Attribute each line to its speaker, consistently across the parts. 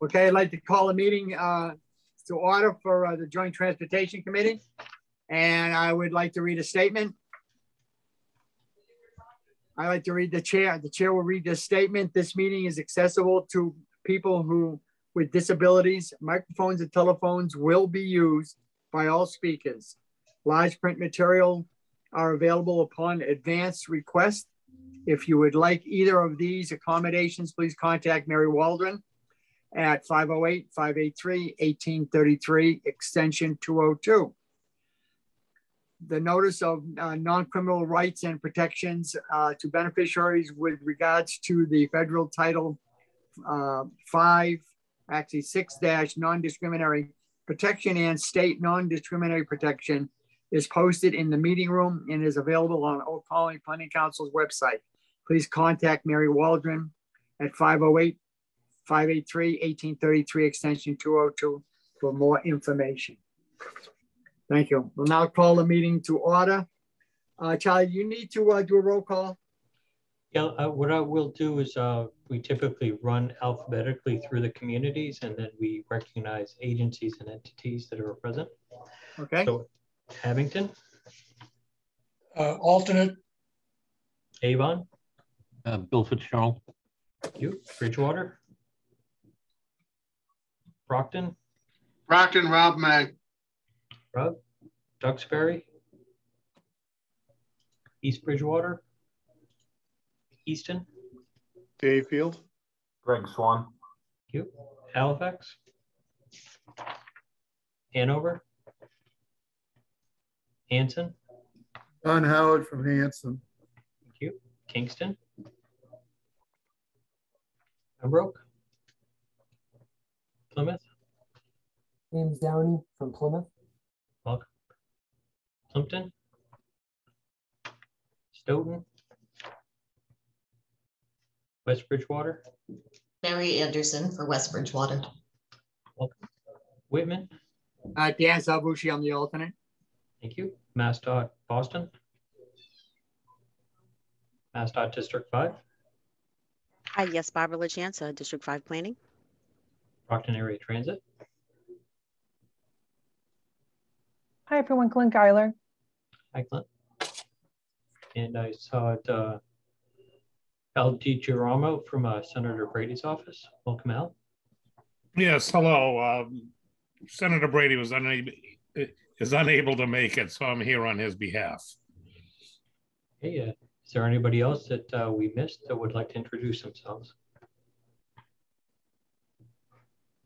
Speaker 1: Okay, I'd like to call a meeting to order for the Joint Transportation Committee. And I would like to read a statement. I like to read the chair. The chair will read this statement. This meeting is accessible to people with disabilities. Microphones and telephones will be used by all speakers. Large print material are available upon advance request. If you would like either of these accommodations, please contact Mary Waldron at 508-583-1833, extension 202. The notice of non-criminal rights and protections to beneficiaries with regards to the federal Title 6 non-discriminatory protection and state non-discriminatory protection is posted in the meeting room and is available on Old Colony Planning Council's website. Please contact Mary Waldron at 508-583-1833, extension 202 for more information. Thank you. We'll now call the meeting to order. Charlie, you need to do a roll call.
Speaker 2: Yeah, what I will do is we typically run alphabetically through the communities, and then we recognize agencies and entities that are present.
Speaker 1: Okay.
Speaker 2: So Abington.
Speaker 3: Alternate.
Speaker 2: Avon.
Speaker 4: Bill Fitzgerald.
Speaker 2: Thank you. Bridgewater. Brockton.
Speaker 3: Brockton, Rob Mag.
Speaker 2: Rob. Duxbury. East Bridgewater. Easton.
Speaker 3: Dave Field.
Speaker 5: Greg Swan.
Speaker 2: Thank you. Halifax. Hanover. Hanson.
Speaker 3: Don Howard from Hanson.
Speaker 2: Thank you. Kingston. Pembroke. Plymouth.
Speaker 6: James Downey from Plymouth.
Speaker 2: Welcome. Plimpton. Stoughton. West Bridgewater.
Speaker 7: Mary Anderson for West Bridgewater.
Speaker 2: Welcome. Whitman.
Speaker 1: Dan Salvucci, I'm the alternate.
Speaker 2: Thank you. MassDOT Boston. MassDOT District 5.
Speaker 8: Hi, yes, Barbara LaChanza, District 5 Planning.
Speaker 2: Brockton Area Transit.
Speaker 9: Hi, everyone. Clint Geiler.
Speaker 2: Hi, Clint. And I saw it, Al DiGirolamo from Senator Brady's office. Welcome, Al.
Speaker 10: Yes, hello. Senator Brady is unable to make it, so I'm here on his behalf.
Speaker 2: Hey, is there anybody else that we missed that would like to introduce themselves?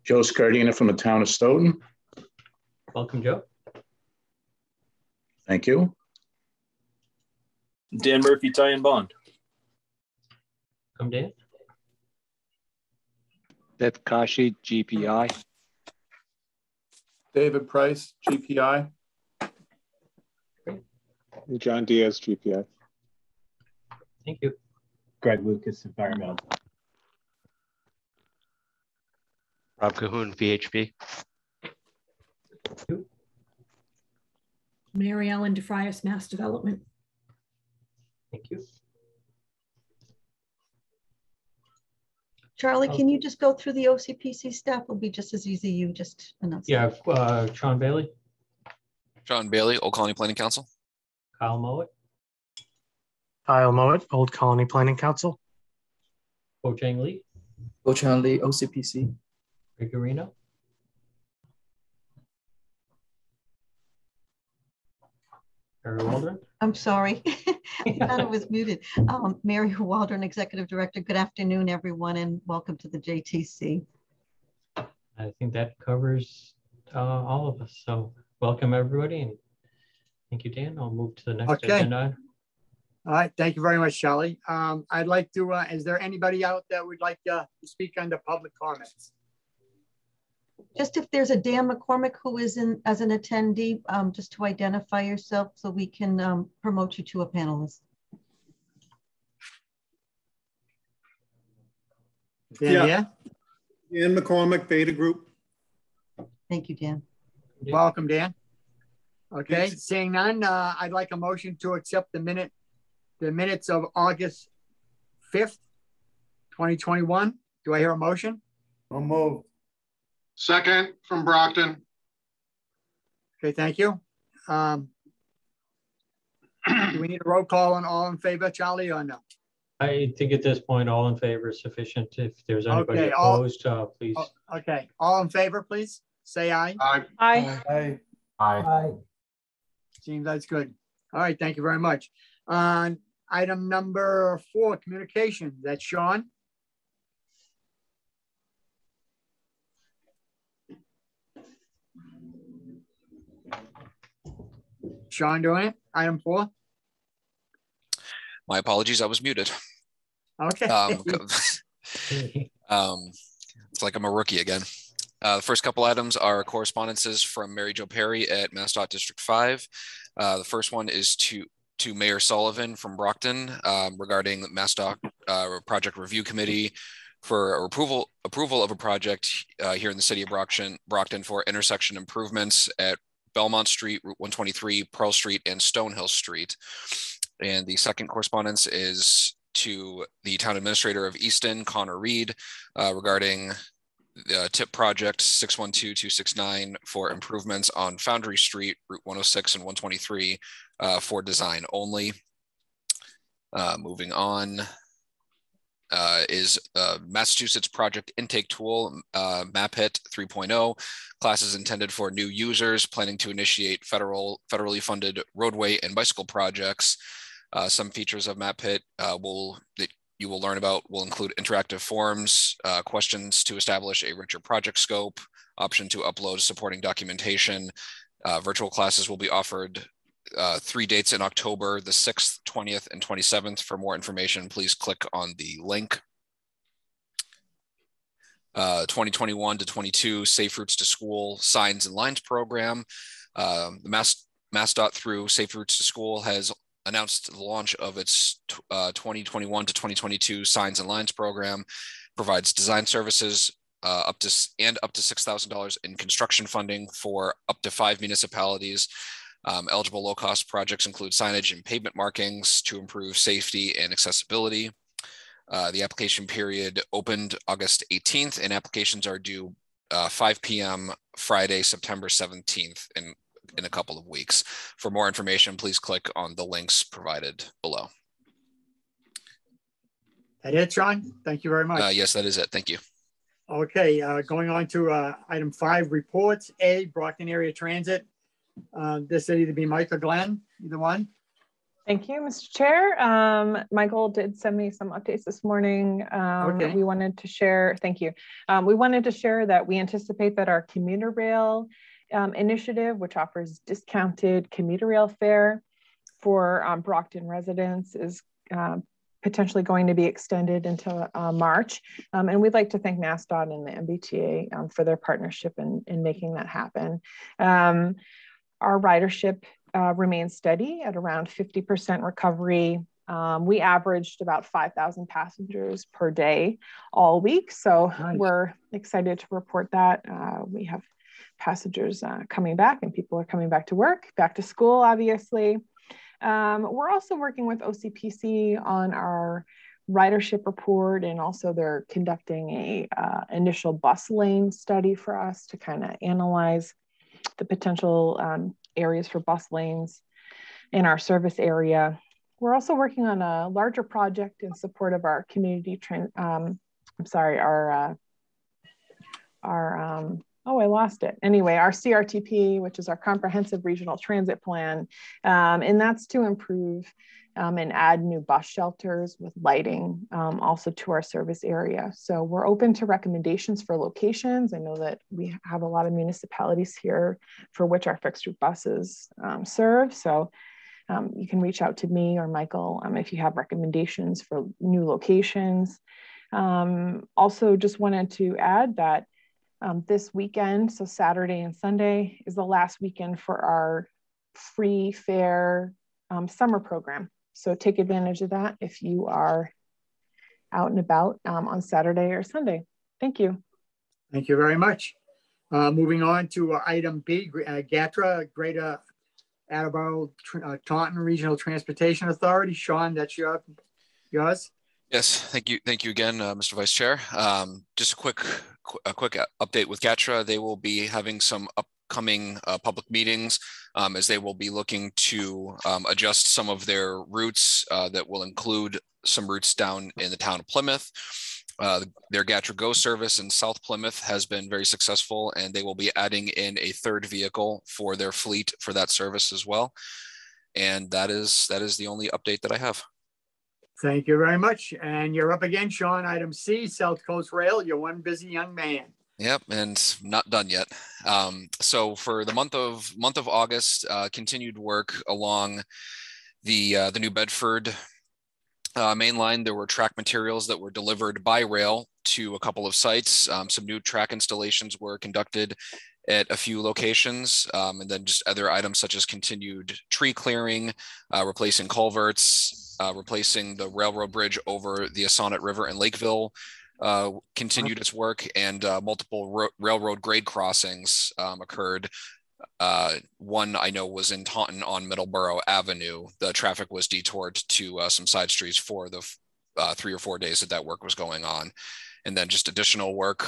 Speaker 5: Joe Scardina from the town of Stoughton.
Speaker 2: Welcome, Joe.
Speaker 5: Thank you.
Speaker 11: Dan Murphy, Tie and Bond.
Speaker 2: Come, Dan.
Speaker 4: Seth Kashi, GPI.
Speaker 3: David Price, GPI.
Speaker 4: John Diaz, GPI.
Speaker 2: Thank you.
Speaker 12: Greg Lucas, Environmental.
Speaker 13: Rob Cahoon, VHP.
Speaker 2: Thank you.
Speaker 14: Mary Ellen DeFrias, Mass Development.
Speaker 2: Thank you.
Speaker 15: Charlie, can you just go through the OCPC staff? It'll be just as easy. You just announce.
Speaker 2: Yeah, Sean Bailey.
Speaker 13: John Bailey, Old Colony Planning Council.
Speaker 2: Kyle Mowat.
Speaker 6: Kyle Mowat, Old Colony Planning Council.
Speaker 2: Ho-Chang Lee.
Speaker 16: Ho-Chang Lee, OCPC.
Speaker 2: Rigorino. Mary Waldron.
Speaker 15: I'm sorry. I thought it was muted. Mary Waldron, Executive Director. Good afternoon, everyone, and welcome to the JTC.
Speaker 2: I think that covers all of us. So welcome, everybody. And thank you, Dan. I'll move to the next agenda.
Speaker 1: All right. Thank you very much, Charlie. I'd like to, is there anybody out that would like to speak under public comments?
Speaker 15: Just if there's a Dan McCormick who is in as an attendee, just to identify yourself so we can promote you to a panelist.
Speaker 1: Dan,
Speaker 3: Dan McCormick, Beta Group.
Speaker 15: Thank you, Dan.
Speaker 1: Welcome, Dan. Okay, seeing none, I'd like a motion to accept the minutes of August 5th, 2021. Do I hear a motion?
Speaker 3: I'll move. Second from Brockton.
Speaker 1: Okay, thank you. Do we need a roll call on all in favor, Charlie, or no?
Speaker 2: I think at this point, all in favor is sufficient. If there's anybody
Speaker 1: Okay,
Speaker 2: opposed, please.
Speaker 1: Okay, all in favor, please say aye.
Speaker 3: Aye.
Speaker 9: Aye.
Speaker 12: Aye.
Speaker 1: Seems that's good. All right, thank you very much. On item number 4, communication. That's Sean. Sean doing it. Item 4.
Speaker 13: My apologies, I was muted.
Speaker 1: Okay.
Speaker 13: It's like I'm a rookie again. The first couple items are correspondences from Mary Jo Perry at MassDOT District 5. The first one is to Mayor Sullivan from Brockton regarding MassDOT Project Review Committee for approval of a project here in the city of Brockton for intersection improvements at Belmont Street, Route 123, Pearl Street, and Stonehill Street. And the second correspondence is to the town administrator of Easton, Connor Reed, regarding the TIP project 612269 for improvements on Foundry Street, Route 106 and 123 for design only. Moving on is Massachusetts Project Intake Tool, MapHit 3.0, classes intended for new users planning to initiate federally funded roadway and bicycle projects. Some features of MapHit that you will learn about will include interactive forms, questions to establish a richer project scope, option to upload supporting documentation. Virtual classes will be offered 3 dates in October, the 6th, 20th, and 27th. For more information, please click on the link. 2021 to 22 Safe Routes to School Signs and Lines program. The MassDOT through Safe Routes to School has announced the launch of its 2021 to 2022 Signs and Lines program. Provides design services up to $6,000 in construction funding for up to 5 municipalities. Eligible low-cost projects include signage and pavement markings to improve safety and accessibility. The application period opened August 18th, and applications are due 5 p.m. Friday, September 17th in a couple of weeks. For more information, please click on the links provided below.
Speaker 1: That it, Sean? Thank you very much.
Speaker 13: Yes, that is it. Thank you.
Speaker 1: Okay, going on to item 5, reports. A, Brockton Area Transit. This would either be Mike or Glenn, either one.
Speaker 9: Thank you, Mr. Chair. Michael did send me some updates this morning.
Speaker 1: Okay.
Speaker 9: We wanted to share, thank you. We wanted to share that we anticipate that our commuter rail initiative, which offers discounted commuter rail fare for Brockton residents, is potentially going to be extended until March. And we'd like to thank MassDOT and the MBTA for their partnership in making that happen. Our ridership remains steady at around 50% recovery. We averaged about 5,000 passengers per day all week. So nice. We're excited to report that. We have passengers coming back, and people are coming back to work, back to school, obviously. We're also working with OCPC on our ridership report, and also they're conducting a initial bus lane study for us to kind of analyze the potential areas for bus lanes in our service area. We're also working on a larger project in support of our community I lost it. Anyway, our CRTP, which is our Comprehensive Regional Transit Plan, and that's to improve and add new bus shelters with lighting also to our service area. So we're open to recommendations for locations. I know that we have a lot of municipalities here for which our fixed route buses serve. So you can reach out to me or Michael if you have recommendations for new locations. Also just wanted to add that this weekend, so Saturday and Sunday, is the last weekend for our free fare summer program. So take advantage of that if you are out and about on Saturday or Sunday. Thank you.
Speaker 1: Thank you very much. Moving on to item B, GATRA, Greater Attleboro Taunton Regional Transportation Authority. Sean, that's yours.
Speaker 13: Yes, thank you again, Mr. Vice Chair. Just a quick update with GATRA. They will be having some upcoming public meetings as they will be looking to adjust some of their routes that will include some routes down in the town of Plymouth. Their GATRA Go service in South Plymouth has been very successful, and they will be adding in a third vehicle for their fleet for that service as well. And that is the only update that I have.
Speaker 1: Thank you very much. And you're up again, Sean. Item C, South Coast Rail. You're one busy young man.
Speaker 13: Yep, and not done yet. So for the month of August, continued work along the New Bedford main line. There were track materials that were delivered by rail to a couple of sites. Some new track installations were conducted at a few locations, and then just other items such as continued tree clearing, replacing culverts, replacing the railroad bridge over the Assonet River in Lakeville, continued its work, and multiple railroad grade crossings occurred. One I know was in Taunton on Middleborough Avenue. The traffic was detoured to some side streets for the 3 or 4 days that work was going on. And then just additional work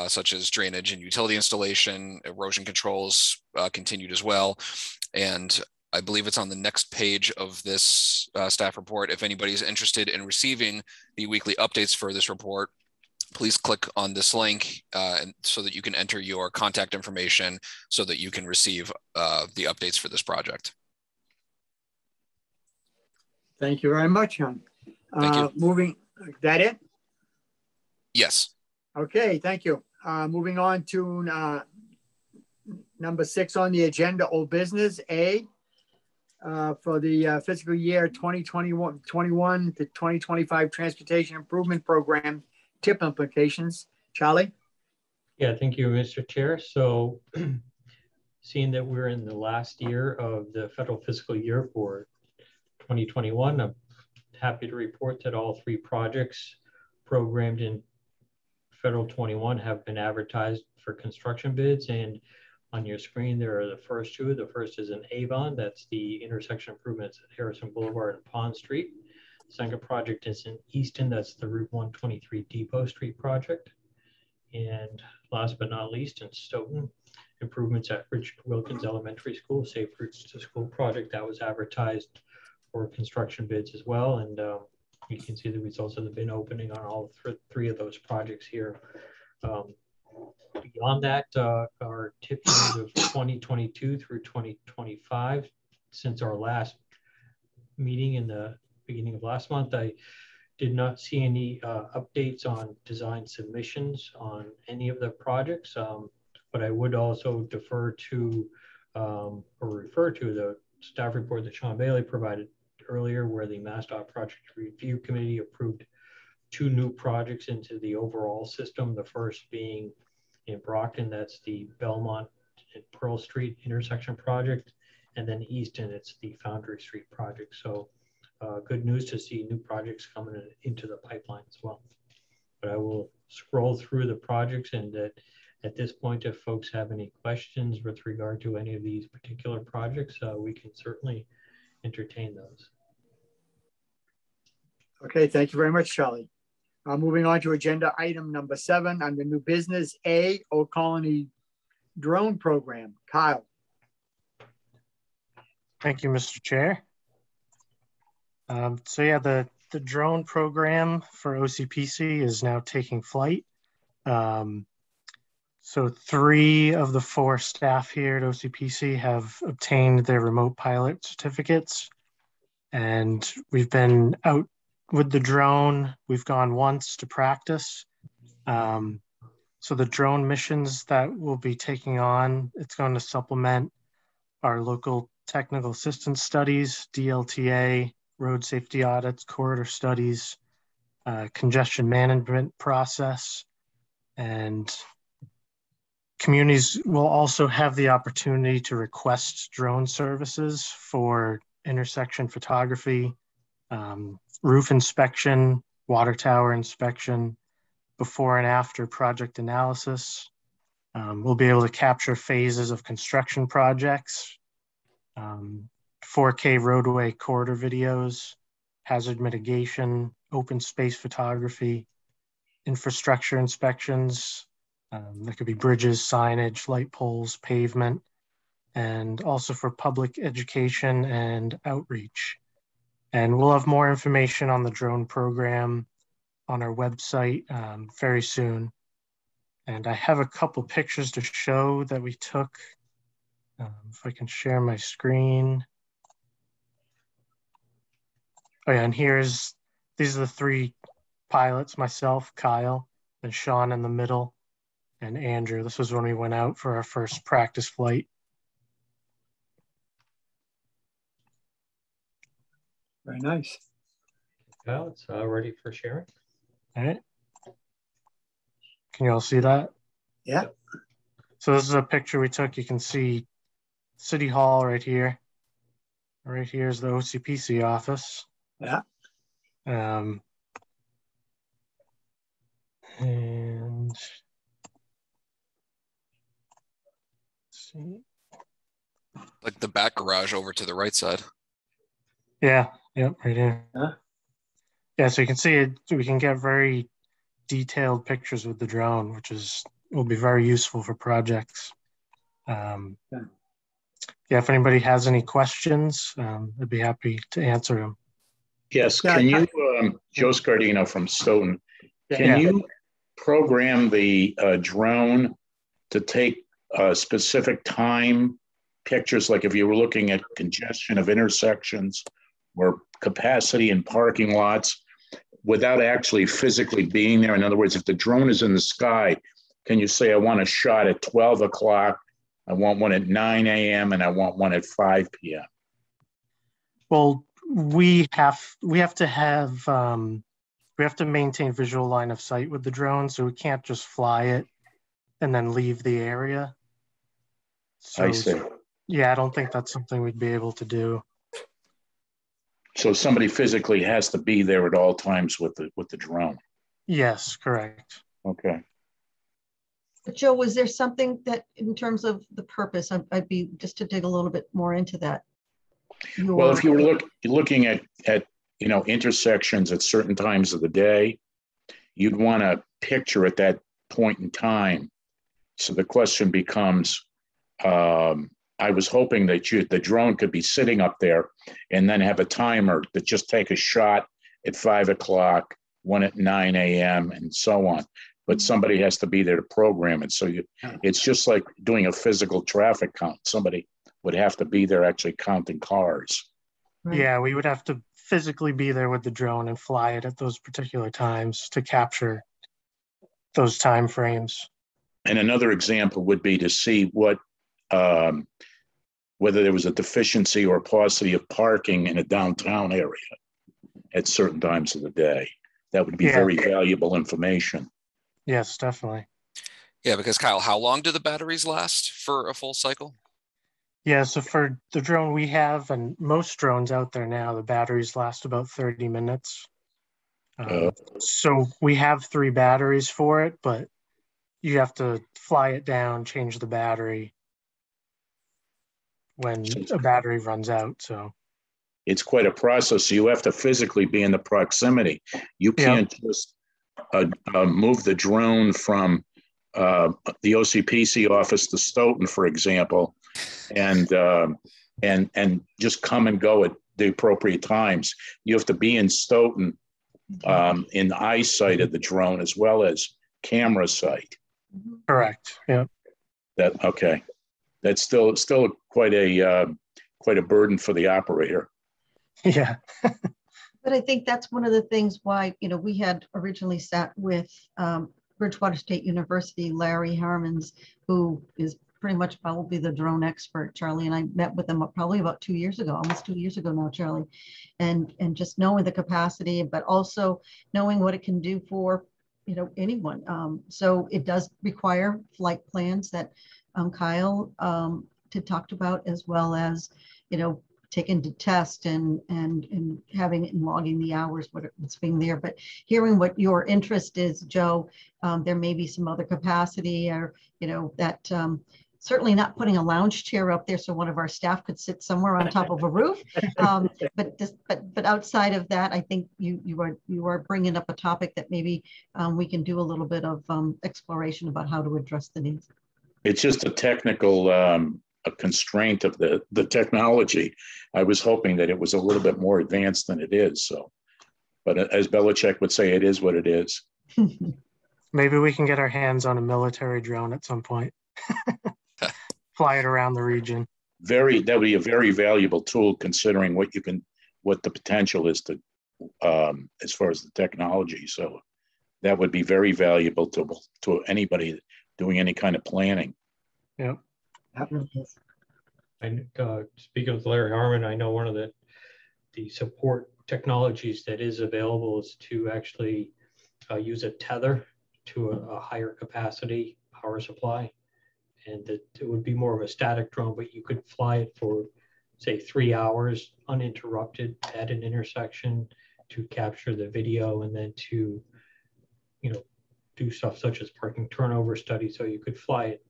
Speaker 13: such as drainage and utility installation, erosion controls continued as well. And I believe it's on the next page of this staff report. If anybody's interested in receiving the weekly updates for this report, please click on this link so that you can enter your contact information so that you can receive the updates for this project.
Speaker 1: Thank you very much, Sean.
Speaker 13: Thank you.
Speaker 1: That it?
Speaker 13: Yes.
Speaker 1: Okay, thank you. Moving on to number 6 on the agenda, old business A, for the fiscal year 2021 to 2025 Transportation Improvement Program tip implications. Charlie?
Speaker 2: Yeah, thank you, Mr. Chair. So seeing that we're in the last year of the federal fiscal year for 2021, I'm happy to report that all 3 projects programmed in Federal 21 have been advertised for construction bids, and on your screen there are the first 2. The first is in Avon, that's the intersection improvements at Harrison Boulevard and Pond Street. The second project is in Easton, that's the Route 123 Depot Street project. And last but not least, in Stoughton, improvements at Richard Wilkins Elementary School, Safe Routes to School project that was advertised for construction bids as well. And you can see the results of the bid opening on all 3 of those projects here. Beyond that, our tip years of 2022 through 2025, since our last meeting in the beginning of last month, I did not see any updates on design submissions on any of the projects, but I would also defer to or refer to the staff report that Sean Bailey provided earlier, where the MassDOT Project Review Committee approved 2 new projects into the overall system. The first being in Brockton, that's the Belmont and Pearl Street intersection project, and then Easton, it's the Foundry Street project. So good news to see new projects coming into the pipeline as well. But I will scroll through the projects, and at this point, if folks have any questions with regard to any of these particular projects, we can certainly entertain those.
Speaker 1: Okay, thank you very much, Charlie. Moving on to agenda item number 7 under new business A, Old Colony drone program. Kyle.
Speaker 6: Thank you, Mr. Chair. So yeah, the drone program for OCPC is now taking flight. So 3 of the 4 staff here at OCPC have obtained their remote pilot certificates, and we've been out with the drone. We've gone once to practice. So the drone missions that we'll be taking on, it's going to supplement our local technical assistance studies, DLTA, road safety audits, corridor studies, congestion management process, and communities will also have the opportunity to request drone services for intersection photography, roof inspection, water tower inspection, before and after project analysis. We'll be able to capture phases of construction projects, 4K roadway corridor videos, hazard mitigation, open space photography, infrastructure inspections. That could be bridges, signage, light poles, pavement, and also for public education and outreach. And we'll have more information on the drone program on our website very soon. And I have a couple pictures to show that we took. If I can share my screen. Oh yeah, and these are the three pilots, myself, Kyle, and Sean in the middle, and Andrew. This was when we went out for our first practice flight.
Speaker 1: Very nice.
Speaker 2: Kyle, it's ready for sharing.
Speaker 6: All right. Can you all see that?
Speaker 1: Yeah. So
Speaker 6: this is a picture we took. You can see City Hall right here. Right here is the OCPC office.
Speaker 1: Yeah.
Speaker 6: And let's see.
Speaker 13: Like the back garage over to the right side.
Speaker 6: Yeah. Yep. Right here.
Speaker 1: Huh?
Speaker 6: Yeah. So you can see it. We can get very detailed pictures with the drone, which will be very useful for projects. Yeah, if anybody has any questions, I'd be happy to answer them.
Speaker 5: Yes, can you, Joe Scardino from Stoughton, can you program the drone to take specific time pictures, like if you were looking at congestion of intersections or capacity in parking lots, without actually physically being there? In other words, if the drone is in the sky, can you say, I want a shot at 12 o'clock, I want one at 9 a.m., and I want one at 5 p.m.?
Speaker 6: Well, we have to maintain visual line of sight with the drone, so we can't just fly it and then leave the area. So,
Speaker 5: I see.
Speaker 6: Yeah, I don't think that's something we'd be able to do.
Speaker 5: So somebody physically has to be there at all times with the drone.
Speaker 6: Yes, correct.
Speaker 5: Okay.
Speaker 15: Joe, was there something that, in terms of the purpose, I'd be just to dig a little bit more into that?
Speaker 5: Well, if you were looking at intersections at certain times of the day, you'd want to picture at that point in time. So the question becomes, I was hoping that the drone could be sitting up there and then have a timer that just take a shot at 5 o'clock, one at 9 a.m. and so on. But somebody has to be there to program it. So it's just like doing a physical traffic count. Somebody would have to be there actually counting cars.
Speaker 6: Right. Yeah, we would have to physically be there with the drone and fly it at those particular times to capture those time frames.
Speaker 5: And another example would be to see what whether there was a deficiency or paucity of parking in a downtown area at certain times of the day. That would be very valuable information.
Speaker 6: Yes, definitely.
Speaker 13: Yeah, because Kyle, how long do the batteries last for a full cycle?
Speaker 6: Yeah, so for the drone we have, and most drones out there now, the batteries last about 30 minutes. So we have 3 batteries for it, but you have to fly it down, change the battery when a battery runs out. So
Speaker 5: it's quite a process. So you have to physically be in the proximity. You can't just move the drone from the OCPC office to Stoughton, for example, and just come and go at the appropriate times. You have to be in Stoughton in the eyesight of the drone as well as camera sight.
Speaker 6: Correct. Yeah.
Speaker 5: Okay. That's still quite a burden for the operator.
Speaker 6: Yeah.
Speaker 15: But I think that's one of the things why, we had originally sat with Bridgewater State University, Larry Harmons, who is pretty much probably the drone expert. Charlie and I met with him probably about 2 years ago, almost 2 years ago now, Charlie. And just knowing the capacity, but also knowing what it can do for, anyone. So it does require flight plans that Kyle talked about, as well as, taken to test and having it and logging the hours, what's being there. But hearing what your interest is, Joe, there may be some other capacity or, that certainly not putting a lounge chair up there so one of our staff could sit somewhere on top of a roof. But outside of that, I think you are bringing up a topic that maybe we can do a little bit of exploration about how to address the needs.
Speaker 5: It's just a technical a constraint of the technology. I was hoping that it was a little bit more advanced than it is. So, but as Belichick would say, it is what it is.
Speaker 6: Maybe we can get our hands on a military drone at some point. Fly it around the region.
Speaker 5: That would be a very valuable tool, considering what the potential is to, as far as the technology. So that would be very valuable to anybody doing any kind of planning.
Speaker 6: Yeah.
Speaker 2: And speaking of Larry Harmon, I know one of the support technologies that is available is to actually use a tether to a higher capacity power supply. And that it would be more of a static drone, but you could fly it for, say, 3 hours uninterrupted at an intersection to capture the video, and then to, do stuff such as parking turnover study. So you could fly it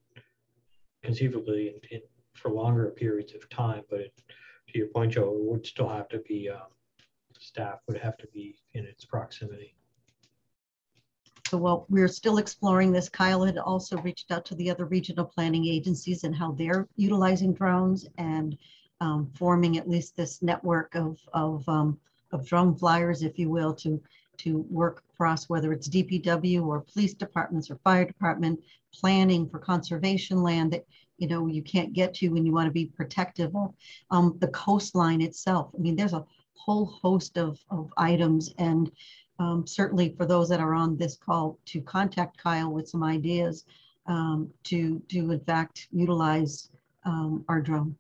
Speaker 2: conceivably for longer periods of time. But to your point, Joe, it would still have to be, staff would have to be in its proximity.
Speaker 15: So while we're still exploring this, Kyle had also reached out to the other regional planning agencies and how they're utilizing drones and forming at least this network of drone flyers, if you will, to work across, whether it's DPW or police departments or fire department, planning for conservation land that you can't get to when you want to be protective of the coastline itself. I mean, there's a whole host of items, and certainly for those that are on this call to contact Kyle with some ideas to in fact utilize our drone.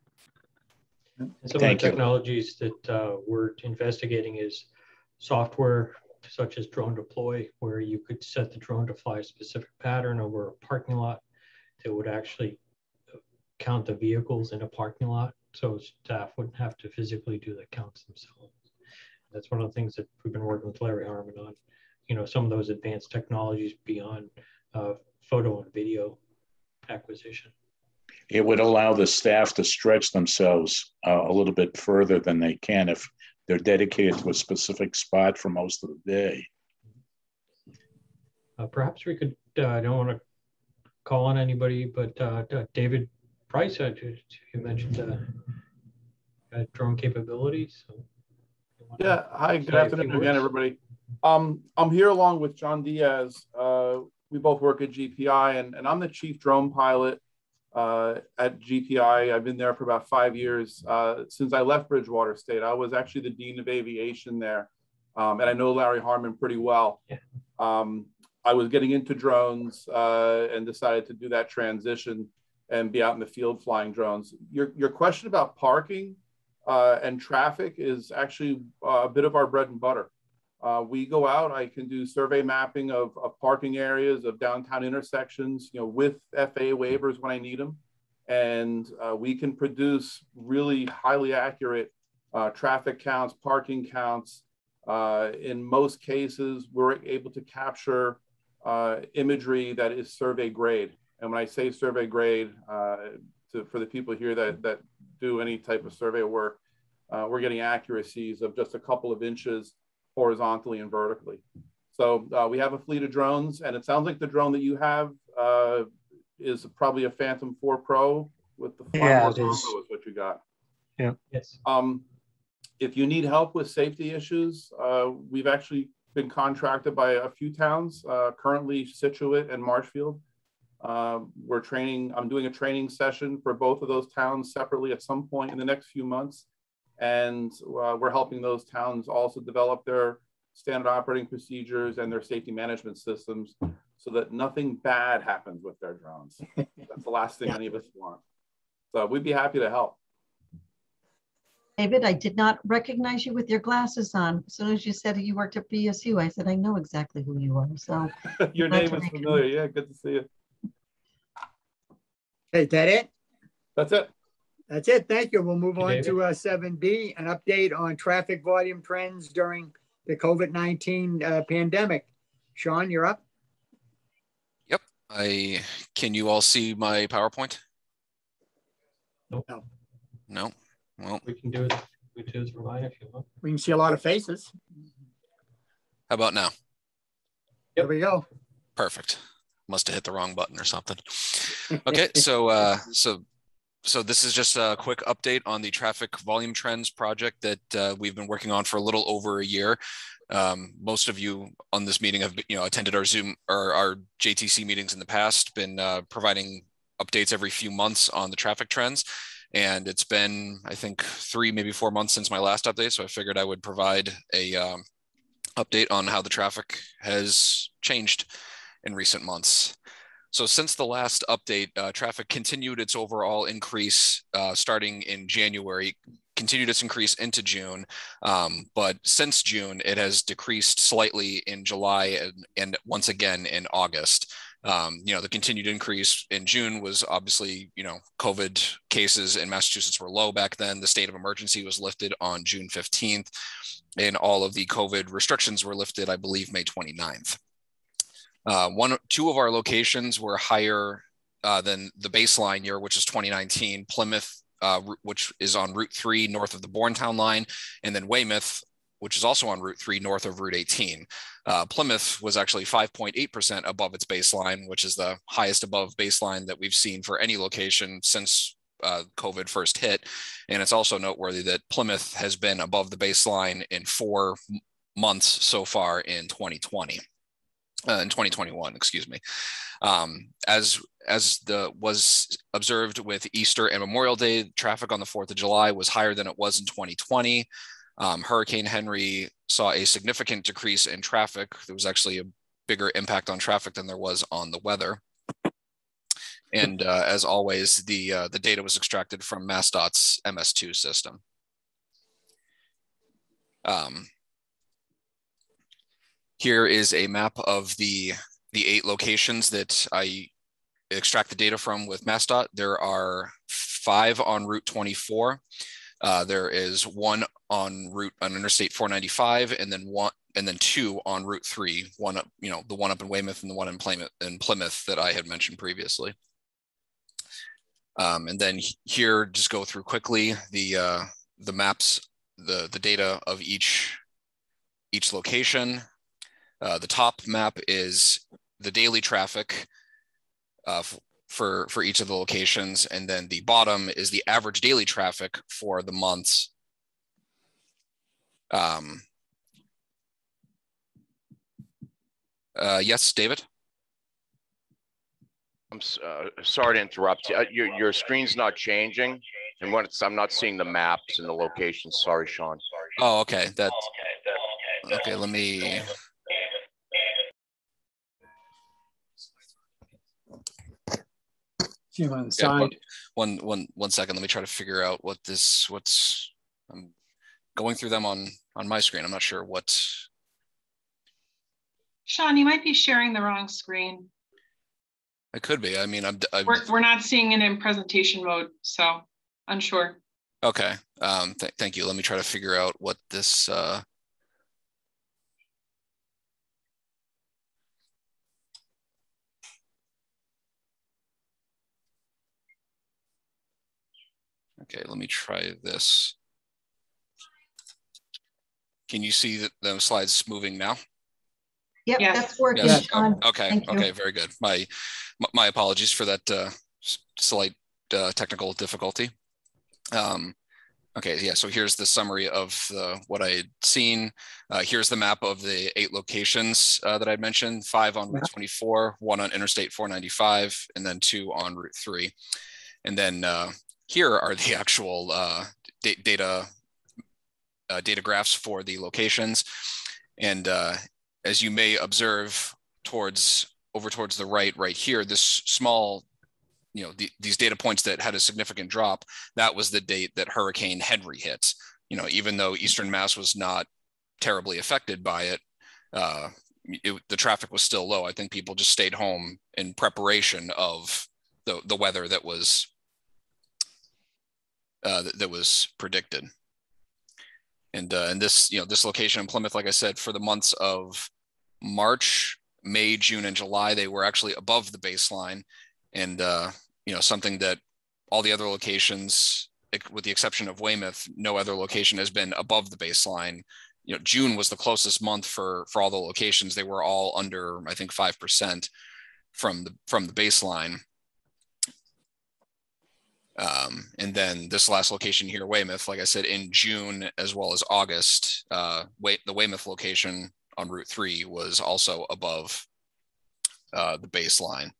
Speaker 2: And some of the technologies that we're investigating is software such as Drone Deploy, where you could set the drone to fly a specific pattern over a parking lot that would actually count the vehicles in a parking lot, so staff wouldn't have to physically do the counts themselves. That's one of the things that we've been working with Larry Harmon on, some of those advanced technologies beyond photo and video acquisition.
Speaker 5: It would allow the staff to stretch themselves a little bit further than they can if they're dedicated to a specific spot for most of the day.
Speaker 2: Perhaps we could, I don't want to call on anybody, but David Price, you mentioned drone capabilities. So
Speaker 11: yeah, hi, good afternoon again, everybody. I'm here along with John Diaz. We both work at GPI, and I'm the chief drone pilot at GPI. I've been there for about 5 years. Since I left Bridgewater State, I was actually the Dean of Aviation there. And I know Larry Harmon pretty well. Yeah. I was getting into drones and decided to do that transition and be out in the field flying drones. Your question about parking and traffic is actually a bit of our bread and butter. We go out, I can do survey mapping of parking areas, of downtown intersections, with FAA waivers when I need them. And we can produce really highly accurate traffic counts, parking counts. In most cases, we're able to capture imagery that is survey grade. And when I say survey grade, for the people here that do any type of survey work, we're getting accuracies of just a couple of inches horizontally and vertically. So we have a fleet of drones, and it sounds like the drone that you have is probably a Phantom 4 Pro with the horizontal is what you got.
Speaker 6: Yeah.
Speaker 2: Yes.
Speaker 11: If you need help with safety issues, we've actually been contracted by a few towns, currently Scituate and Marshfield. I'm doing a training session for both of those towns separately at some point in the next few months. And we're helping those towns also develop their standard operating procedures and their safety management systems so that nothing bad happens with their drones. That's the last thing any of us want. So we'd be happy to help.
Speaker 15: David, I did not recognize you with your glasses on. As soon as you said you worked at BSU, I said, I know exactly who you are. So
Speaker 11: your name is familiar. Yeah, good to see you.
Speaker 1: Hey, is that it?
Speaker 11: That's it.
Speaker 1: That's it. Thank you. We'll move on
Speaker 2: David.
Speaker 1: to 7B, an update on traffic volume trends during the COVID-19 pandemic. Sean, you're up.
Speaker 13: Yep. Can you all see my PowerPoint?
Speaker 2: Nope.
Speaker 1: No.
Speaker 13: No. Well,
Speaker 2: we can do it. We do it through line if you want.
Speaker 1: We can see a lot of faces.
Speaker 13: How about now?
Speaker 1: There we go.
Speaker 13: Perfect. Must have hit the wrong button or something. Okay, so so this is just a quick update on the traffic volume trends project that we've been working on for a little over a year. Most of you on this meeting have attended our Zoom or our JTC meetings in the past, been providing updates every few months on the traffic trends. And it's been, I think, 3, maybe 4 months since my last update. So I figured I would provide a update on how the traffic has changed in recent months. So since the last update, traffic continued its overall increase starting in January, continued its increase into June. But since June, it has decreased slightly in July and once again in August. The continued increase in June was obviously, COVID cases in Massachusetts were low back then. The state of emergency was lifted on June 15th, and all of the COVID restrictions were lifted, I believe, May 29th. Two of our locations were higher than the baseline year, which is 2019. Plymouth, which is on Route 3 north of the Bourne line, and then Weymouth, which is also on Route 3 north of Route 18. Plymouth was actually 5.8% above its baseline, which is the highest above baseline that we've seen for any location since COVID first hit. And it's also noteworthy that Plymouth has been above the baseline in 4 months so far in 2020. In 2021, excuse me. As was observed with Easter and Memorial Day, traffic on the 4th of July was higher than it was in 2020. Hurricane Henry saw a significant decrease in traffic. There was actually a bigger impact on traffic than there was on the weather. And as always, the data was extracted from MassDOT's MS2 system. Here is a map of the 8 locations that I extract the data from with MassDOT. There are 5 on Route 24. There is 1 on Interstate 495, and then 2 on Route 3. One up, the one up in Weymouth and the one in Plymouth that I had mentioned previously. And then here, just go through quickly the maps, the data of each location. The top map is the daily traffic for each of the locations, and then the bottom is the average daily traffic for the months. Yes, David?
Speaker 17: I'm sorry to interrupt you. Your screen's not changing, and when I'm not seeing the maps and the locations. Sorry, Sean.
Speaker 13: Oh, okay. Okay, let me...
Speaker 1: See him on the side.
Speaker 13: One second. Let me try to figure out what's I'm going through them on my screen. I'm not sure what.
Speaker 18: Sean, you might be sharing the wrong screen.
Speaker 13: It could be. I mean,
Speaker 18: we're not seeing it in presentation mode, so unsure.
Speaker 13: Okay. Thank you. Let me try to figure out what this. Okay, let me try this. Can you see the slides moving now?
Speaker 15: Yep,
Speaker 18: yes.
Speaker 15: That's working,
Speaker 13: Yes.
Speaker 15: Sean.
Speaker 13: Okay, okay, very good. My apologies for that slight technical difficulty. Okay, yeah, so here's the summary of what I had seen. Here's the map of the 8 locations that I'd mentioned, 5 on Route 24, 1 on Interstate 495, and then 2 on Route 3. And then here are the actual data graphs for the locations. And as you may observe over towards the right here, this small, these data points that had a significant drop, that was the date that Hurricane Henry hit. Even though Eastern Mass was not terribly affected by it, the traffic was still low. I think people just stayed home in preparation of the weather that was predicted. And this, this location in Plymouth, like I said, for the months of March, May, June, and July, they were actually above the baseline. And, something that all the other locations, with the exception of Weymouth, no other location has been above the baseline. You know, June was the closest month for all the locations. They were all under, I think, 5% from the baseline. And then this last location here, Weymouth, like I said, in June as well as August, the Weymouth location on Route 3 was also above the baseline.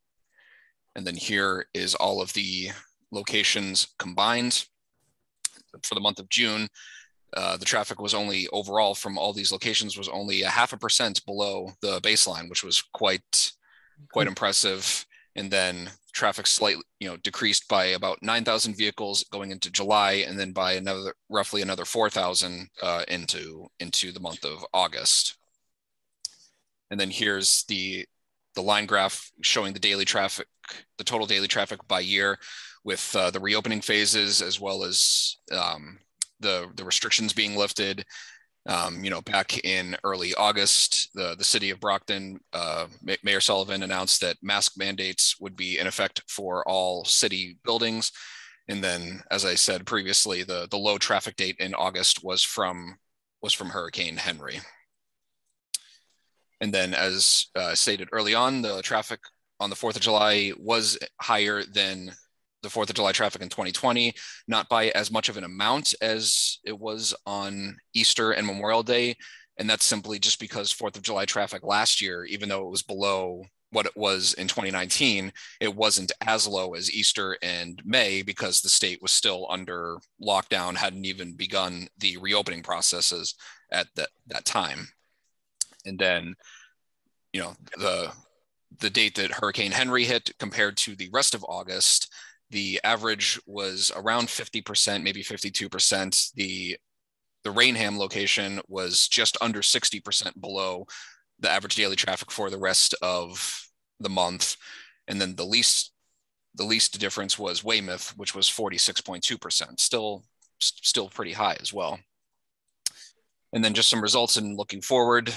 Speaker 13: And then here is all of the locations combined. For the month of June, the traffic was only overall from all these locations was only 0.5% below the baseline, which was quite impressive. And then traffic slightly, decreased by about 9,000 vehicles going into July, and then by roughly another 4,000 into the month of August. And then here's the line graph showing the daily traffic, the total daily traffic by year, with the reopening phases as well as the restrictions being lifted. Back in early August, the city of Brockton, Mayor Sullivan announced that mask mandates would be in effect for all city buildings. And then, as I said previously, the low traffic date in August was from Hurricane Henry. And then, as stated early on, the traffic on the 4th of July was higher than the 4th of July traffic in 2020, not by as much of an amount as it was on Easter and Memorial Day. And that's simply just because 4th of July traffic last year, even though it was below what it was in 2019, it wasn't as low as Easter and May because the state was still under lockdown, hadn't even begun the reopening processes at that time. And then, the date that Hurricane Henry hit compared to the rest of August, the average was around 50%, maybe 52%. The Rainham location was just under 60% below the average daily traffic for the rest of the month. And then the least difference was Weymouth, which was 46.2%, still pretty high as well. And then just some results in looking forward.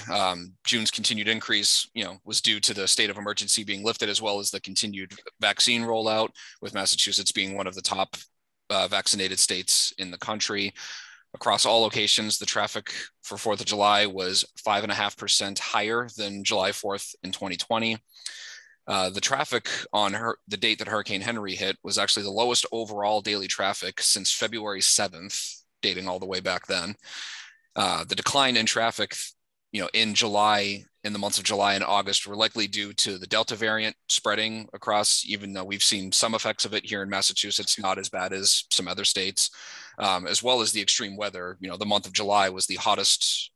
Speaker 13: June's continued increase, was due to the state of emergency being lifted, as well as the continued vaccine rollout, with Massachusetts being one of the top vaccinated states in the country. Across all locations, the traffic for 4th of July was 5.5% higher than July 4th in 2020. The traffic on the date that Hurricane Henry hit was actually the lowest overall daily traffic since February 7th, dating all the way back then. The decline in traffic, in the months of July and August were likely due to the Delta variant spreading across, even though we've seen some effects of it here in Massachusetts, not as bad as some other states, as well as the extreme weather. The month of July was the hottest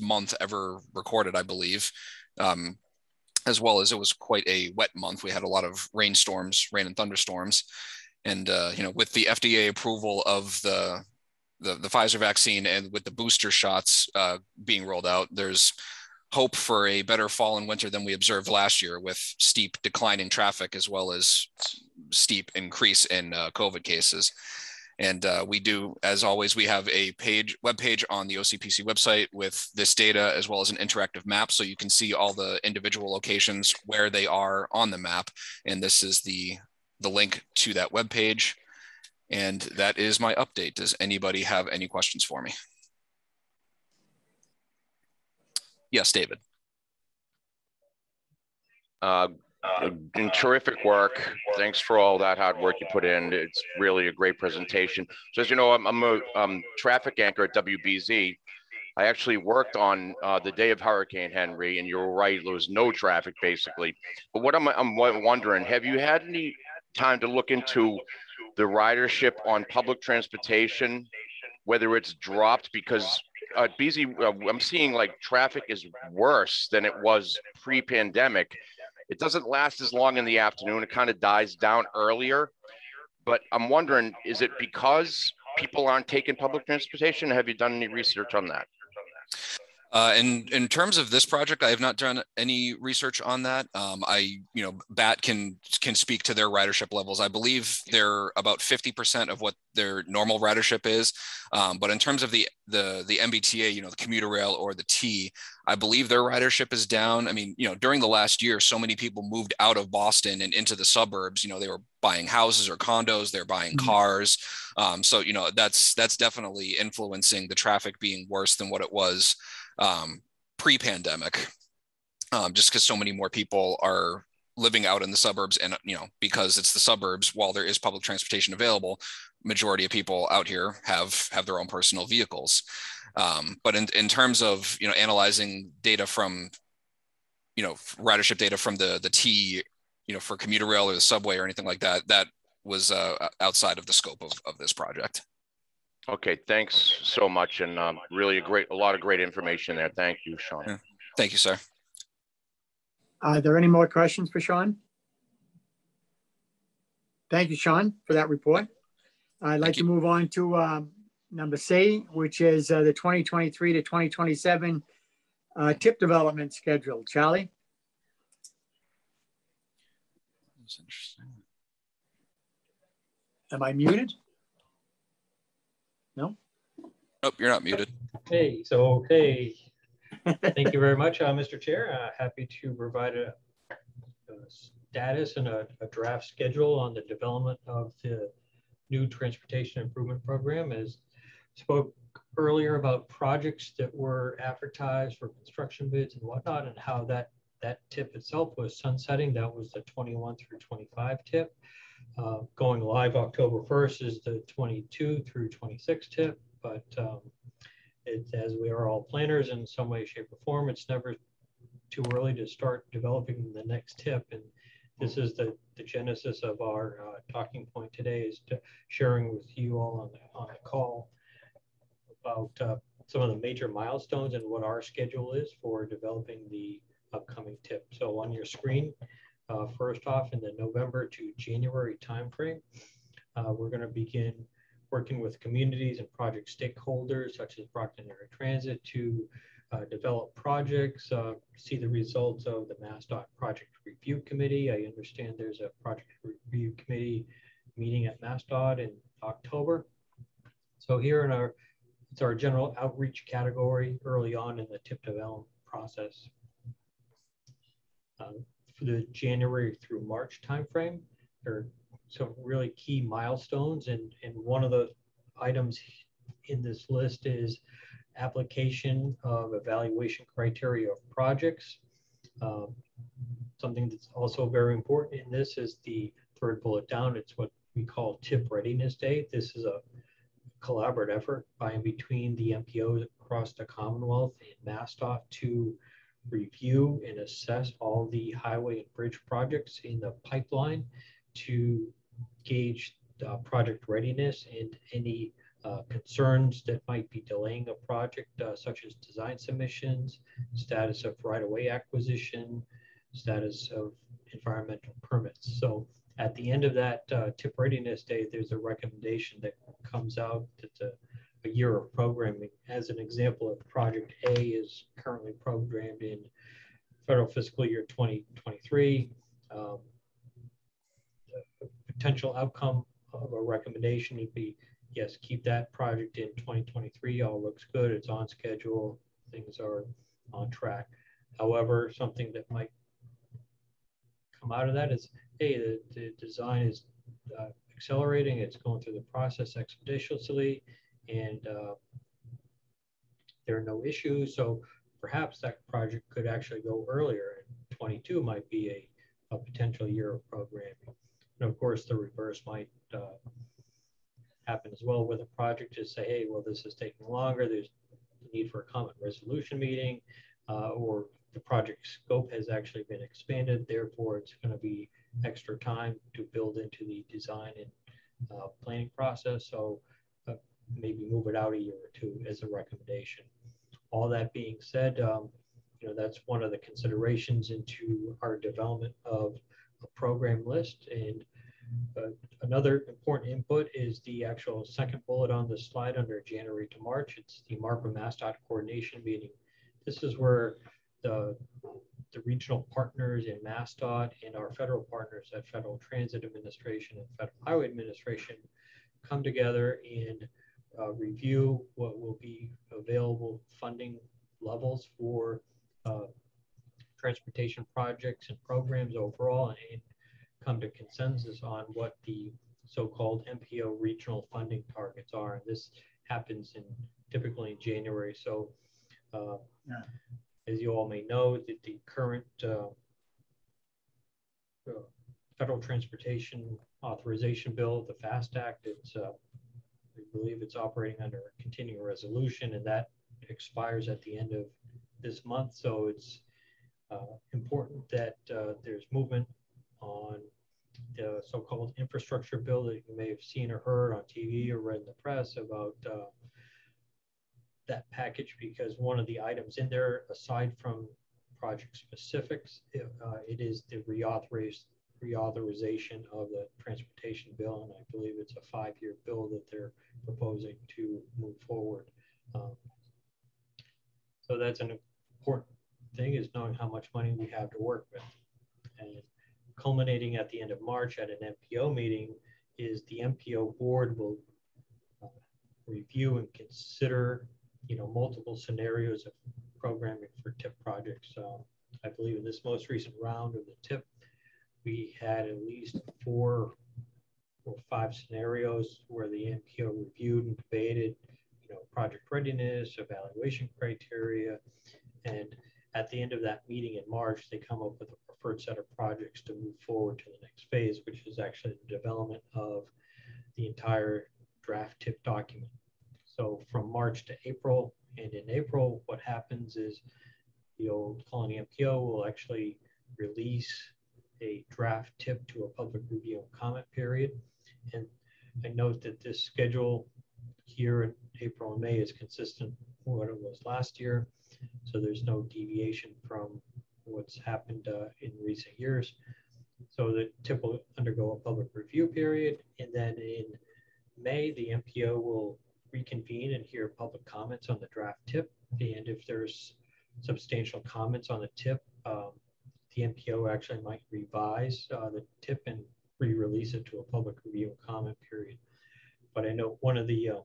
Speaker 13: month ever recorded, I believe, as well as it was quite a wet month. We had a lot of rain and thunderstorms. And, with the FDA approval of the Pfizer vaccine and with the booster shots being rolled out, there's hope for a better fall and winter than we observed last year, with steep decline in traffic as well as steep increase in COVID cases. And we do, as always, we have a web page on the OCPC website with this data, as well as an interactive map, so you can see all the individual locations where they are on the map. And this is the link to that web page. And that is my update. Does anybody have any questions for me? Yes, David.
Speaker 17: Terrific work. Thanks for all that hard work you put in. It's really a great presentation. So as you know, I'm a traffic anchor at WBZ. I actually worked on the day of Hurricane Henry, and you're right, there was no traffic basically. But what I'm wondering, have you had any time to look into the ridership on public transportation, whether it's dropped? Because at BZ, I'm seeing like traffic is worse than it was pre-pandemic. It doesn't last as long in the afternoon. It kind of dies down earlier. But I'm wondering, is it because people aren't taking public transportation? Have you done any research on that?
Speaker 13: In terms of this project, I have not done any research on that. BAT can speak to their ridership levels. I believe they're about 50% of what their normal ridership is. But in terms of the MBTA, the commuter rail or the T, I believe their ridership is down. I mean, during the last year, so many people moved out of Boston and into the suburbs. They were buying houses or condos, they're buying cars. So that's definitely influencing the traffic being worse than what it was pre-pandemic, just because so many more people are living out in the suburbs, and because it's the suburbs, while there is public transportation available, majority of people out here have their own personal vehicles. But in terms of analyzing data from ridership data from the T, for commuter rail or the subway or anything like that, that was outside of the scope of this project.
Speaker 17: Okay, thanks so much, and really a lot of great information there. Thank you, Sean.
Speaker 13: Yeah. Thank you, sir.
Speaker 1: Are there any more questions for Sean? Thank you, Sean, for that report. I'd like to move on to number C, which is the 2023 to 2027 tip development schedule. Charlie?
Speaker 13: That's interesting.
Speaker 1: Am I muted? No?
Speaker 13: Nope, you're not muted.
Speaker 2: Okay. Thank you very much, Mr. Chair. Happy to provide a status and a draft schedule on the development of the new transportation improvement program. As spoke earlier about projects that were advertised for construction bids and whatnot, and how that tip itself was sunsetting. That was the 21 through 25 tip. Going live October 1st is the 22 through 26 tip, but as we are all planners in some way, shape, or form, it's never too early to start developing the next tip. And this is the genesis of our talking point today, is to sharing with you all on the call about some of the major milestones and what our schedule is for developing the upcoming tip. So on your screen, first off, in the November to January timeframe, we're going to begin working with communities and project stakeholders such as Brockton Area Transit to develop projects, see the results of the MassDOT Project Review Committee. I understand there's a Project Review Committee meeting at MassDOT in October. So here it's our general outreach category early on in the tip development process. For the January through March timeframe, there are some really key milestones, and one of the items in this list is application of evaluation criteria of projects. Something that's also very important in this is the third bullet down. It's what we call Tip Readiness Day. This is a collaborative effort by and between the MPOs across the Commonwealth and MassDOT to review and assess all the highway and bridge projects in the pipeline to gauge project readiness and any concerns that might be delaying a project, such as design submissions, status of right-of-way acquisition, status of environmental permits. So at the end of that tip readiness day, there's a recommendation that comes out that's a year of programming. As an example, if project A is currently programmed in federal fiscal year 2023, the potential outcome of a recommendation would be, yes, keep that project in 2023, all looks good, it's on schedule, things are on track. However, something that might come out of that is, hey, the design is accelerating, it's going through the process expeditiously, and there are no issues. So perhaps that project could actually go earlier. 22 might be a potential year of programming. And of course, the reverse might happen as well, with a project to say, hey, well, this is taking longer. There's a need for a common resolution meeting, or the project scope has actually been expanded. Therefore, it's going to be extra time to build into the design and planning process. So maybe move it out a year or two as a recommendation. All that being said, that's one of the considerations into our development of a program list. And another important input is the actual second bullet on the slide under January to March. It's the MARPA MassDOT coordination meeting this is where the regional partners in MassDOT and our federal partners at Federal Transit Administration and Federal Highway Administration come together and review what will be available funding levels for transportation projects and programs overall, and come to consensus on what the so-called MPO regional funding targets are. And this happens typically in January. So as you all may know, that the current Federal Transportation Authorization Bill, the FAST Act, I believe it's operating under a continuing resolution, and that expires at the end of this month. So it's important that there's movement on the so-called infrastructure bill that you may have seen or heard on TV or read in the press about that package, because one of the items in there, aside from project specifics, it is the reauthorization of the transportation bill, and I believe it's a 5-year bill that they're proposing to move forward. So that's an important thing, is knowing how much money we have to work with. And culminating at the end of March at an MPO meeting is the MPO board will review and consider, multiple scenarios of programming for TIP projects. I believe in this most recent round of the TIP, we had at least 4 or 5 scenarios where the MPO reviewed and debated, project readiness, evaluation criteria, and at the end of that meeting in March, they come up with a preferred set of projects to move forward to the next phase, which is actually the development of the entire draft TIP document. So from March to April, and in April, what happens is the Old Colony MPO will actually release a draft TIP to a public review and comment period. And I note that this schedule here in April and May is consistent with what it was last year. So there's no deviation from what's happened in recent years. So the TIP will undergo a public review period. And then in May, the MPO will reconvene and hear public comments on the draft TIP. And if there's substantial comments on the TIP, the MPO actually might revise the TIP and re-release it to a public review and comment period. But I know one of the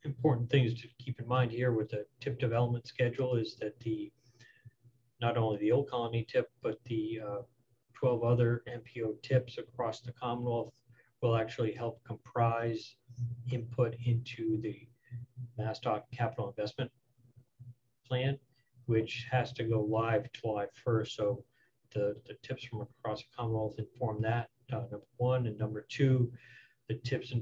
Speaker 2: important things to keep in mind here with the TIP development schedule is that not only the Old Colony TIP, but the 12 other MPO TIPs across the Commonwealth will actually help comprise input into the MassDOT capital investment plan, which has to go live July 1st. So the TIPs from across the Commonwealth inform that, number one. And number two, the TIPs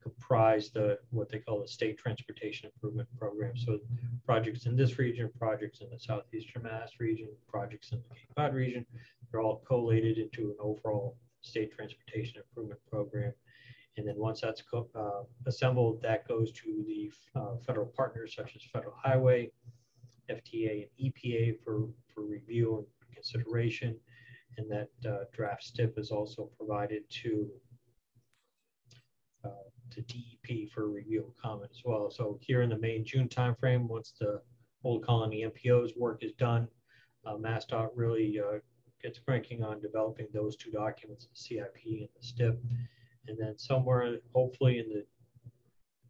Speaker 2: comprise what they call the State Transportation Improvement Program. So projects in this region, projects in the Southeastern Mass region, projects in the Cape Cod region, they're all collated into an overall State Transportation Improvement Program. And then once that's assembled, that goes to the federal partners such as Federal Highway, FTA, and EPA for review and consideration. And that draft STIP is also provided to DEP for review and comment as well. So here in the May and June timeframe, once the Old Colony MPO's work is done, MassDOT really gets cranking on developing those 2 documents, the CIP and the STIP. And then somewhere, hopefully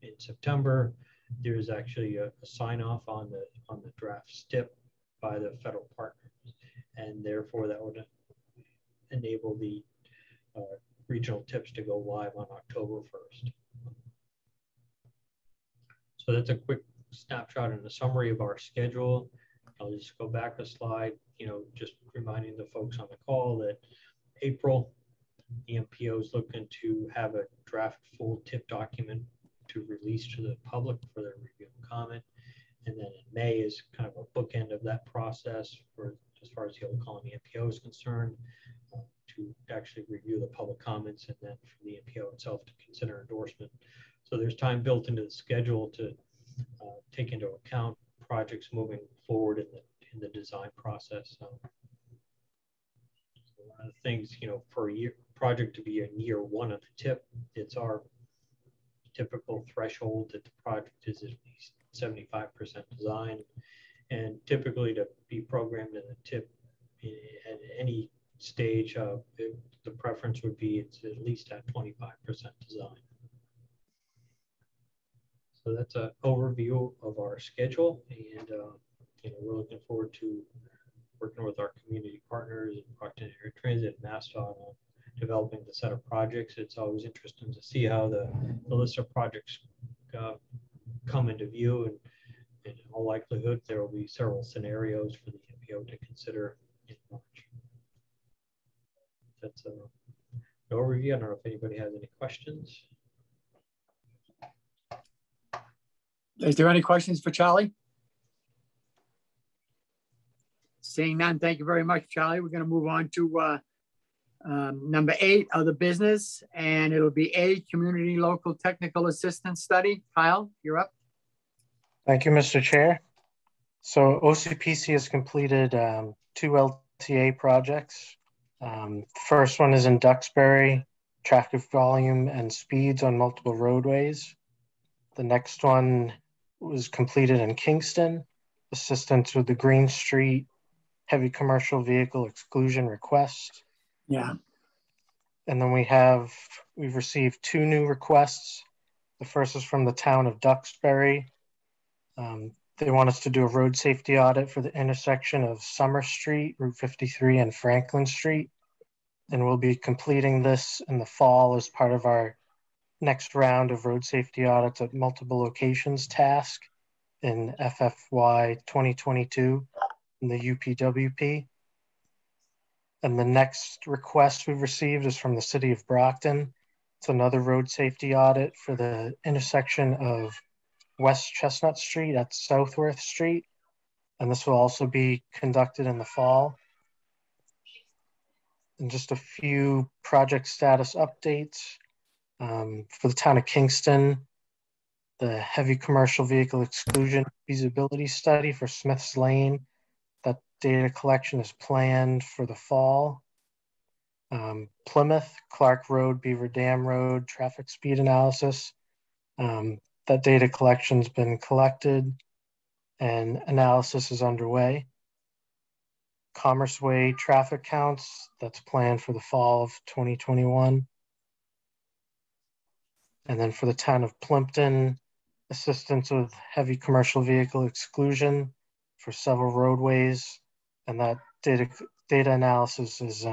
Speaker 2: in September, there's actually a sign off on the draft STIP by the federal partners, and therefore that would enable the regional TIPs to go live on October 1st. So that's a quick snapshot and a summary of our schedule. I'll just go back a slide, just reminding the folks on the call that April, the MPO is looking to have a draft full TIP document to release to the public for their review and comment. And then in May is kind of a bookend of that process as far as the Old Colony MPO is concerned, to actually review the public comments, and then for the MPO itself to consider endorsement. So there's time built into the schedule to take into account projects moving forward in the design process. So one of the things, for a project to be in year 1 of the TIP, it's our typical threshold that the project is at least 75% design. And typically to be programmed in the tip at any stage, the preference would be it's at least at 25% design. So that's an overview of our schedule, and we're looking forward to working with our community partners in Brockton Area Transit, MassDOT, on developing the set of projects. It's always interesting to see how the list of projects come into view, and in all likelihood, there will be several scenarios for the MPO to consider in March. That's an overview. I don't know if anybody has any questions.
Speaker 1: Is there any questions for Charlie? Seeing none, thank you very much, Charlie. We're going to move on to number 8, other business, and it'll be A, community local technical assistance study. Kyle, you're up.
Speaker 6: Thank you, Mr. Chair. So OCPC has completed 2 LTA projects. First one is in Duxbury, traffic volume and speeds on multiple roadways. The next one was completed in Kingston, assistance with the Green Street heavy commercial vehicle exclusion request.
Speaker 1: Yeah.
Speaker 6: And then we've received 2 new requests. The first is from the town of Duxbury. They want us to do a road safety audit for the intersection of Summer Street, Route 53, and Franklin Street. And we'll be completing this in the fall as part of our next round of road safety audits at multiple locations task in FFY 2022 in the UPWP. And the next request we've received is from the city of Brockton. It's another road safety audit for the intersection of West Chestnut Street at Southworth Street. And this will also be conducted in the fall. And just a few project status updates. For the town of Kingston, the heavy commercial vehicle exclusion feasibility study for Smith's Lane, that data collection is planned for the fall. Plymouth, Clark Road, Beaver Dam Road, traffic speed analysis. That data collection's been collected and analysis is underway. Commerce Way traffic counts, that's planned for the fall of 2021. And then for the town of Plimpton, assistance with heavy commercial vehicle exclusion for several roadways. And that data analysis is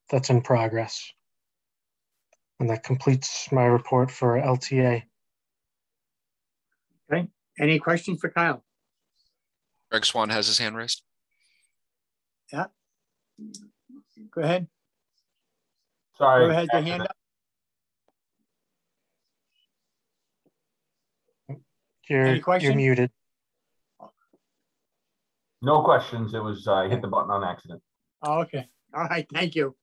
Speaker 6: that's in progress. And that completes my report for LTA.
Speaker 1: Okay. Any questions for Kyle?
Speaker 13: Greg Swan has his hand raised.
Speaker 1: Yeah. Go ahead.
Speaker 19: Sorry.
Speaker 1: Go ahead, your hand up.
Speaker 6: You're muted.
Speaker 19: No questions. It was, I hit the button on accident.
Speaker 1: Oh, okay. All right. Thank you.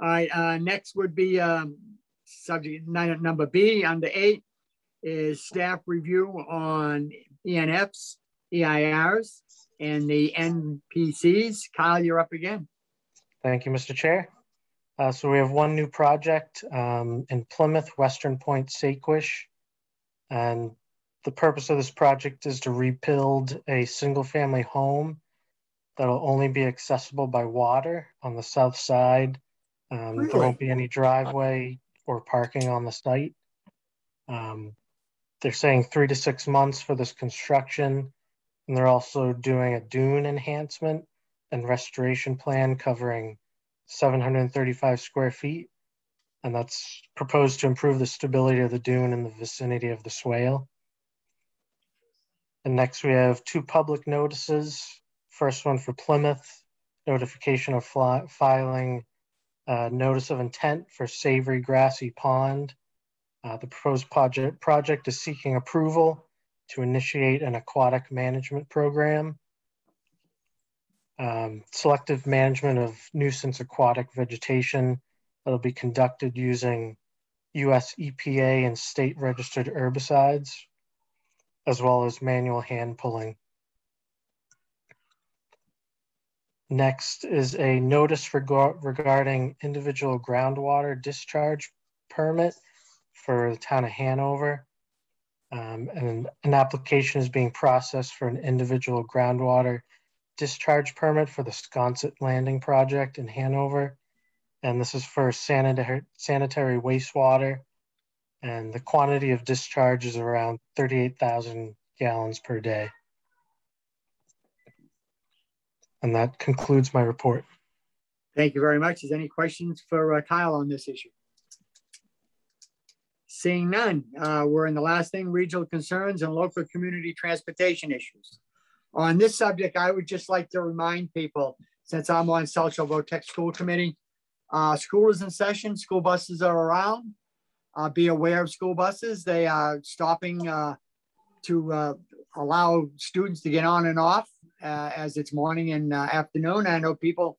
Speaker 1: All right. Next would be subject number B under 8 is staff review on ENFs, EIRs, and the NPCs. Kyle, you're up again.
Speaker 6: Thank you, Mr. Chair. So we have one new project in Plymouth, Western Point, Saquish. And the purpose of this project is to rebuild a single-family home that'll only be accessible by water on the south side.
Speaker 1: Really?
Speaker 6: There won't be any driveway or parking on the site. They're saying 3 to 6 months for this construction. And they're also doing a dune enhancement and restoration plan covering 735 square feet. And that's proposed to improve the stability of the dune in the vicinity of the swale. And next we have 2 public notices. First one for Plymouth, notification of filing notice of intent for Savory Grassy Pond. The proposed project is seeking approval to initiate an aquatic management program. Selective management of nuisance aquatic vegetation that'll be conducted using US EPA and state registered herbicides, as well as manual hand pulling. Next is a notice regarding individual groundwater discharge permit for the town of Hanover. And an application is being processed for an individual groundwater discharge permit for the Sconset Landing project in Hanover. And this is for sanitary wastewater. And the quantity of discharge is around 38,000 gallons per day. And that concludes my report.
Speaker 1: Thank you very much. Is there any questions for Kyle on this issue? Seeing none, we're in the last thing, regional concerns and local community transportation issues. On this subject, I would just like to remind people, since I'm on South Shore Tech School Committee, school is in session, school buses are around. Be aware of school buses. They are stopping to allow students to get on and off as it's morning and afternoon. I know people,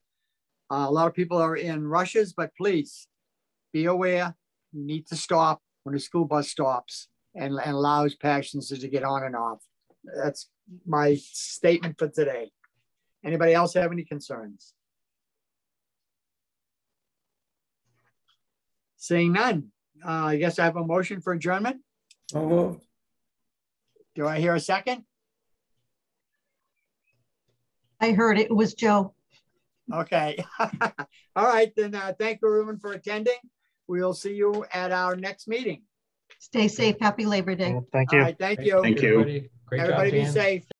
Speaker 1: a lot of people are in rushes, but please be aware, you need to stop when a school bus stops and allows passengers to get on and off. That's my statement for today. Anybody else have any concerns? Seeing none, I guess I have a motion for adjournment.
Speaker 16: So moved.
Speaker 1: Do I hear a second?
Speaker 15: I heard it. It was Joe.
Speaker 1: Okay. All right, then thank you everyone for attending. We'll see you at our next meeting.
Speaker 15: Stay safe. Happy Labor Day.
Speaker 6: Thank you.
Speaker 1: All right, thank you.
Speaker 5: Thank you.
Speaker 2: Great job,
Speaker 1: Everybody be
Speaker 2: Dan.
Speaker 1: safe.